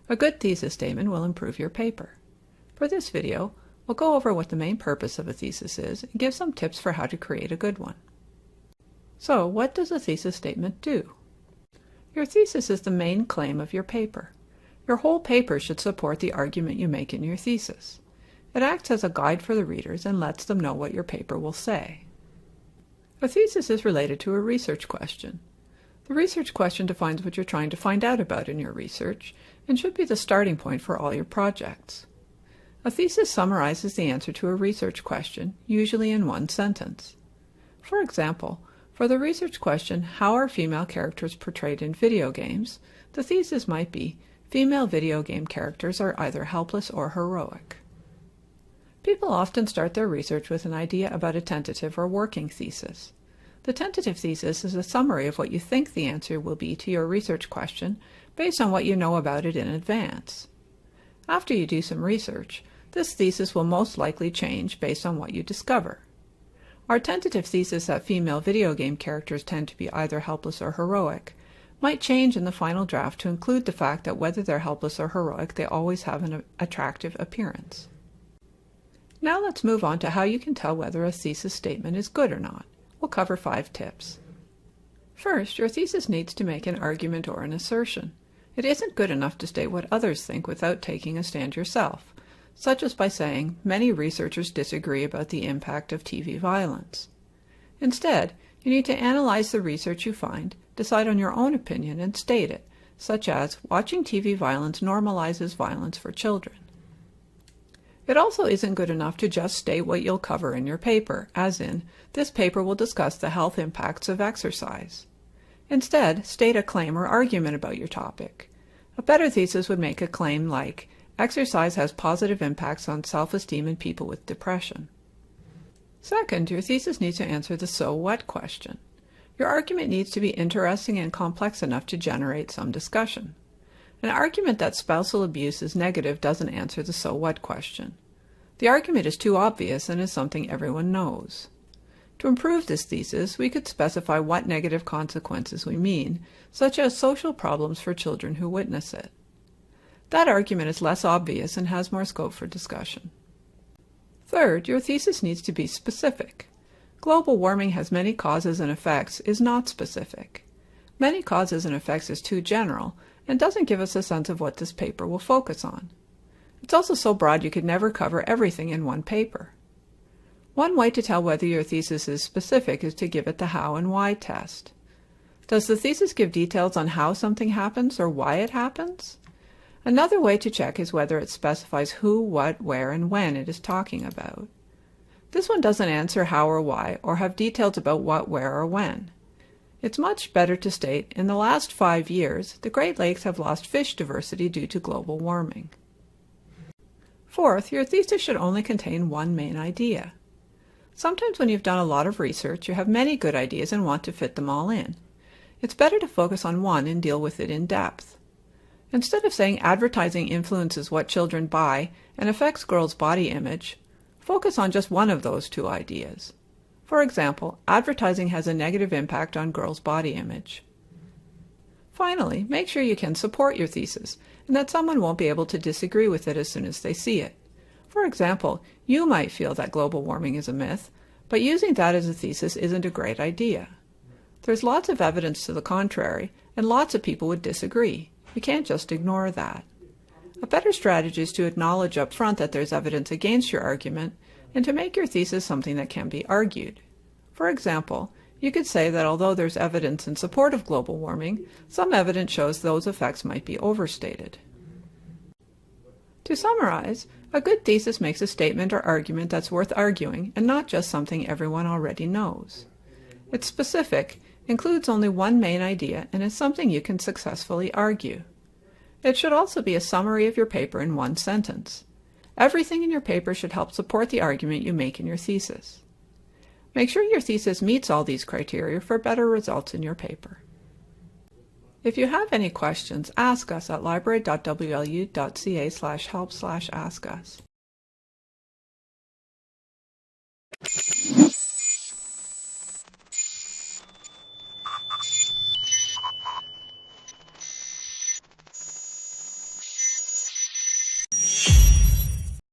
A good thesis statement will improve your paper. For this video, we'll go over what the main purpose of a thesis is and give some tips for how to create a good one. So, what does a thesis statement do? Your thesis is the main claim of your paper. Your whole paper should support the argument you make in your thesis. It acts as a guide for the readers and lets them know what your paper will say. A thesis is related to a research question. The research question defines what you're trying to find out about in your research and should be the starting point for all your projects. A thesis summarizes the answer to a research question, usually in one sentence. For example, for the research question, how are female characters portrayed in video games, the thesis might be, female video game characters are either helpless or heroic. People often start their research with an idea about a tentative or working thesis. The tentative thesis is a summary of what you think the answer will be to your research question based on what you know about it in advance. After you do some research, this thesis will most likely change based on what you discover. Our tentative thesis that female video game characters tend to be either helpless or heroic might change in the final draft to include the fact that whether they're helpless or heroic, they always have an attractive appearance. Now let's move on to how you can tell whether a thesis statement is good or not. We'll cover 5 tips. First, your thesis needs to make an argument or an assertion. It isn't good enough to state what others think without taking a stand yourself, such as by saying, many researchers disagree about the impact of TV violence. Instead, you need to analyze the research you find, decide on your own opinion, and state it, such as, watching TV violence normalizes violence for children. It also isn't good enough to just state what you'll cover in your paper, as in, this paper will discuss the health impacts of exercise. Instead, state a claim or argument about your topic. A better thesis would make a claim like, exercise has positive impacts on self-esteem in people with depression. Second, your thesis needs to answer the so what question. Your argument needs to be interesting and complex enough to generate some discussion. An argument that spousal abuse is negative doesn't answer the so what question. The argument is too obvious and is something everyone knows. To improve this thesis, we could specify what negative consequences we mean, such as social problems for children who witness it. That argument is less obvious and has more scope for discussion. Third, your thesis needs to be specific. Global warming has many causes and effects is not specific. Many causes and effects is too general and doesn't give us a sense of what this paper will focus on. It's also so broad you could never cover everything in one paper. One way to tell whether your thesis is specific is to give it the how and why test. Does the thesis give details on how something happens or why it happens? Another way to check is whether it specifies who, what, where, and when it is talking about. This one doesn't answer how or why or have details about what, where, or when. It's much better to state, in the last 5 years, the Great Lakes have lost fish diversity due to global warming. Fourth, your thesis should only contain one main idea. Sometimes when you've done a lot of research, you have many good ideas and want to fit them all in. It's better to focus on one and deal with it in depth. Instead of saying advertising influences what children buy and affects girls' body image, focus on just one of those 2 ideas. For example, advertising has a negative impact on girls' body image. Finally, make sure you can support your thesis and that someone won't be able to disagree with it as soon as they see it. For example, you might feel that global warming is a myth, but using that as a thesis isn't a great idea. There's lots of evidence to the contrary, and lots of people would disagree. You can't just ignore that. A better strategy is to acknowledge up front that there's evidence against your argument and to make your thesis something that can be argued. For example, you could say that although there's evidence in support of global warming, some evidence shows those effects might be overstated. To summarize, a good thesis makes a statement or argument that's worth arguing and not just something everyone already knows. It's specific, includes only one main idea, and is something you can successfully argue. It should also be a summary of your paper in one sentence. Everything in your paper should help support the argument you make in your thesis. Make sure your thesis meets all these criteria for better results in your paper. If you have any questions, ask us at library.wlu.ca/help/ask us.